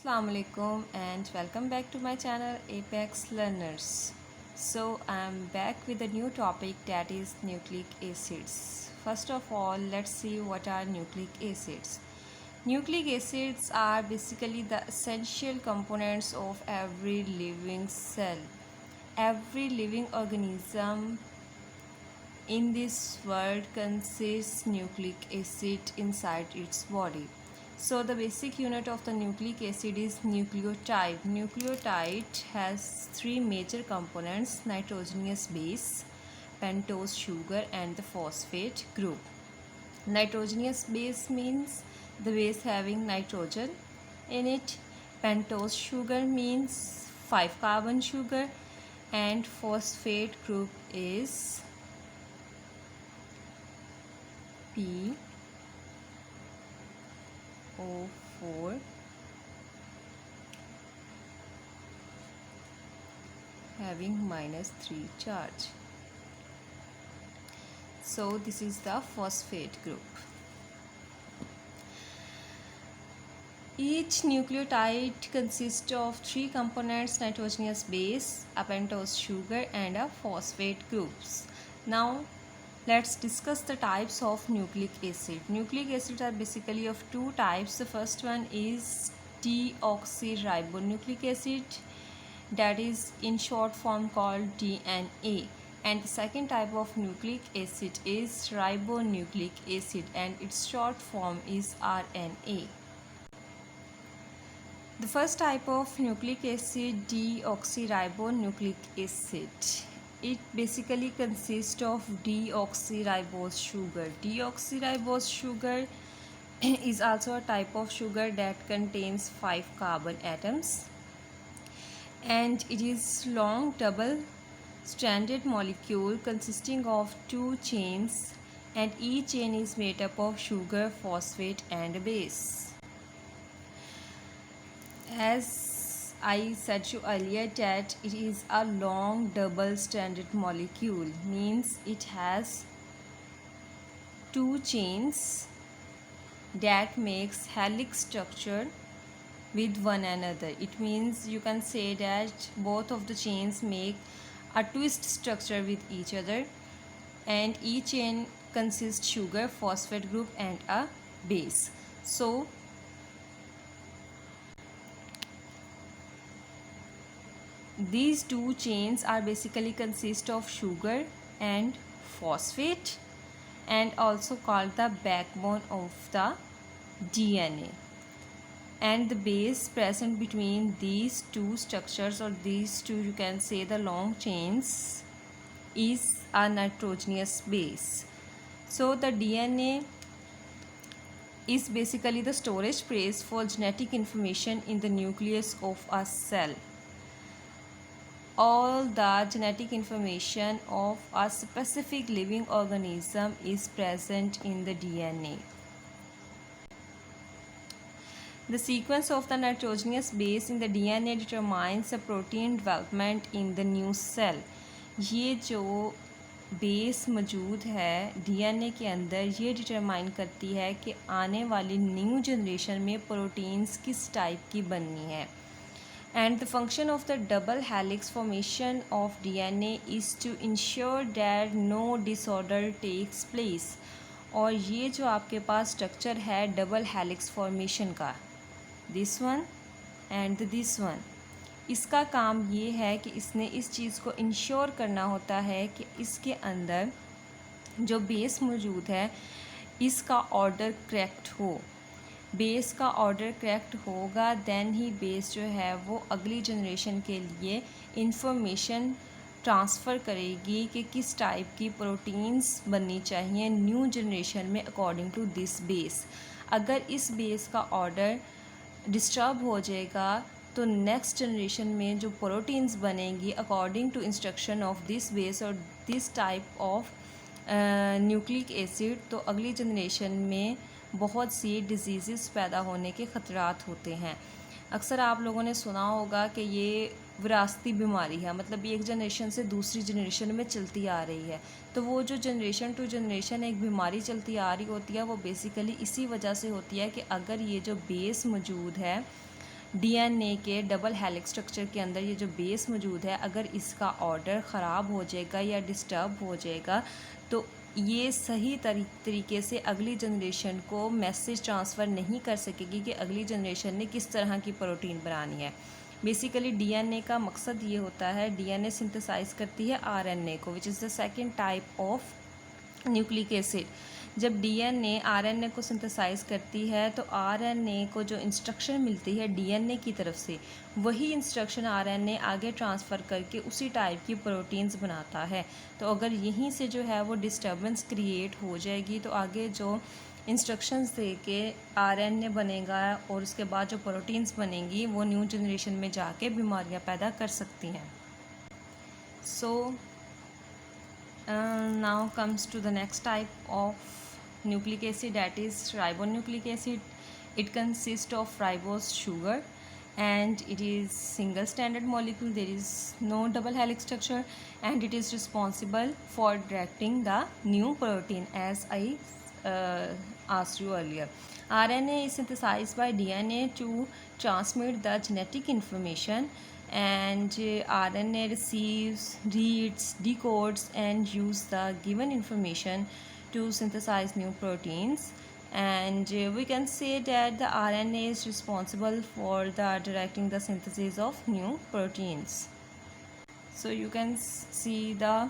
Assalamu alaikum and welcome back to my channel Apex Learners. So I'm back with a new topic, that is nucleic acids. First of all, let's see what are nucleic acids. Nucleic acids are basically the essential components of every living cell. Every living organism in this world consists nucleic acid inside its body. So the basic unit of the nucleic acid is nucleotide. Nucleotide has three major components: nitrogenous base, pentose sugar, and the phosphate group. Nitrogenous base means the base having nitrogen in it. Pentose sugar means 5 carbon sugar, and phosphate group is PO4 having -3 charge. So this is the phosphate group. Each nucleotide consists of three components: nitrogenous base, a pentose sugar, and a phosphate groups. Now let's discuss the types of nucleic acid. Nucleic acids are basically of two types. The first one is deoxyribonucleic acid, that is in short form called DNA. And the second type of nucleic acid is ribonucleic acid, and its short form is RNA. The first type of nucleic acid, deoxyribonucleic acid, it basically consists of deoxyribose sugar. Deoxyribose sugar is also a type of sugar that contains 5 carbon atoms, and it is long double stranded molecule consisting of 2 chains, and each chain is made up of sugar, phosphate, and a base. As I said you earlier, that it is a long double stranded molecule, means it has 2 chains that makes helix structure with one another. It means you can say that both of the chains make a twist structure with each other, and each chain consists sugar, phosphate group, and a base. So these two chains are basically consist of sugar and phosphate, and also called the backbone of the DNA. And the base present between these two structures, or these two, you can say, the long chains, is a nitrogenous base. So the DNA is basically the storage place for genetic information in the nucleus of a cell. All the genetic information of a specific living organism is present in the DNA. The sequence of the nitrogenous base in the DNA determines the protein development in the new cell. ये जो base मौजूद है DNA के अंदर, ये determine करती है कि आने वाली न्यू जनरेशन में प्रोटीन्स किस टाइप की बननी है. And the function of the double helix formation of DNA is to ensure that no disorder takes place. और ये जो आपके पास स्ट्रक्चर है डबल हेलिक्स फॉर्मेशन का, this one and this one, इसका काम ये है कि इसने इस चीज़ को इंश्योर करना होता है कि इसके अंदर जो बेस मौजूद है इसका ऑर्डर करेक्ट हो. बेस का ऑर्डर करेक्ट होगा देन ही बेस जो है वो अगली जनरेशन के लिए इंफॉर्मेशन ट्रांसफ़र करेगी कि किस टाइप की प्रोटीन्स बननी चाहिए न्यू जनरेशन में अकॉर्डिंग टू दिस बेस. अगर इस बेस का ऑर्डर डिस्टर्ब हो जाएगा तो नेक्स्ट जनरेशन में जो प्रोटीन्स बनेंगी according to instruction of this base और this type of nucleic acid, तो अगली जनरेशन में बहुत सी डिजीज़ पैदा होने के ख़तरात होते हैं. अक्सर आप लोगों ने सुना होगा कि ये विरासती बीमारी है, मतलब एक जनरेशन से दूसरी जनरेशन में चलती आ रही है. तो वो जो जनरेशन टू जनरेशन एक बीमारी चलती आ रही होती है वो बेसिकली इसी वजह से होती है कि अगर ये जो बेस मौजूद है डीएनए के डबल हेलिक्स स्ट्रक्चर के अंदर ये जो बेस मौजूद है, अगर इसका ऑर्डर ख़राब हो जाएगा या डिस्टर्ब हो जाएगा तो ये सही तरीके से अगली जनरेशन को मैसेज ट्रांसफ़र नहीं कर सकेगी कि अगली जनरेशन ने किस तरह की प्रोटीन बनानी है। बेसिकली डीएनए का मकसद ये होता है, डीएनए सिंथेसाइज करती है आरएनए को, which is the second type of nucleic acid. जब डीएनए आरएनए को सिंथेसाइज करती है तो आरएनए को जो इंस्ट्रक्शन मिलती है डीएनए की तरफ से, वही इंस्ट्रक्शन आरएनए आगे ट्रांसफ़र करके उसी टाइप की प्रोटीन्स बनाता है। तो अगर यहीं से जो है वो डिस्टर्बेंस क्रिएट हो जाएगी तो आगे जो इंस्ट्रक्शंस दे के आरएनए बनेगा और उसके बाद जो प्रोटीन्स बनेंगी वो न्यू जनरेशन में जाके बीमारियां पैदा कर सकती हैं। सो now comes to the next type of nucleic acid, that is ribonucleic acid. It consists of ribose sugar and it is single standard molecule. There is no double helix structure and it is responsible for directing the new protein, as I asked you earlier. RNA is synthesized by DNA to transmit the genetic information, and RNA receives, reads, decodes and use the given information to synthesize new proteins. And we can say that the RNA is responsible for the directing the synthesis of new proteins. So you can see the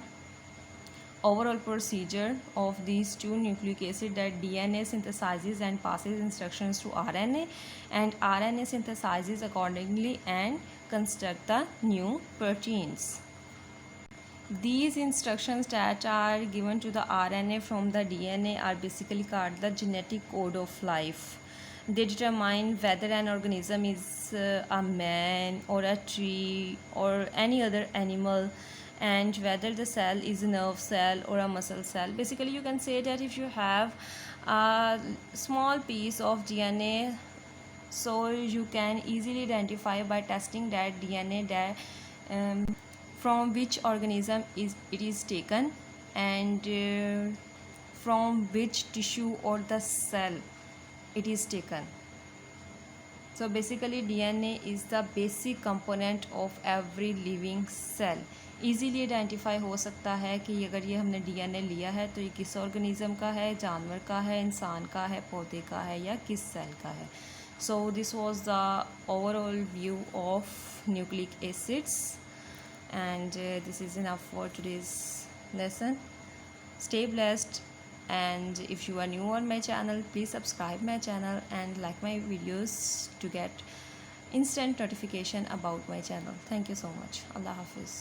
overall procedure of these two nucleic acid, that DNA synthesizes and passes instructions to RNA and RNA synthesizes accordingly and construct the new proteins. These instructions that are given to the RNA from the DNA are basically called the genetic code of life. They determine whether an organism is a man or a tree or any other animal, and whether the cell is a nerve cell or a muscle cell. Basically you can say that if you have a small piece of DNA, so you can easily identify by testing that DNA that from which organism it is taken and from which tissue or the cell it is taken. So basically DNA is the basic component of every living cell. Easily identify हो सकता है कि अगर ये हमने DNA लिया है तो ये किस ऑर्गेनिज्म का है, जानवर का है, इंसान का है, पौधे का है या किस सेल का है. So this was the overall view of nucleic acids, and this is enough for today's lesson. Stay blessed, and if you are new on my channel, please subscribe my channel and like my videos to get instant notification about my channel. Thank you so much. Allah Hafiz.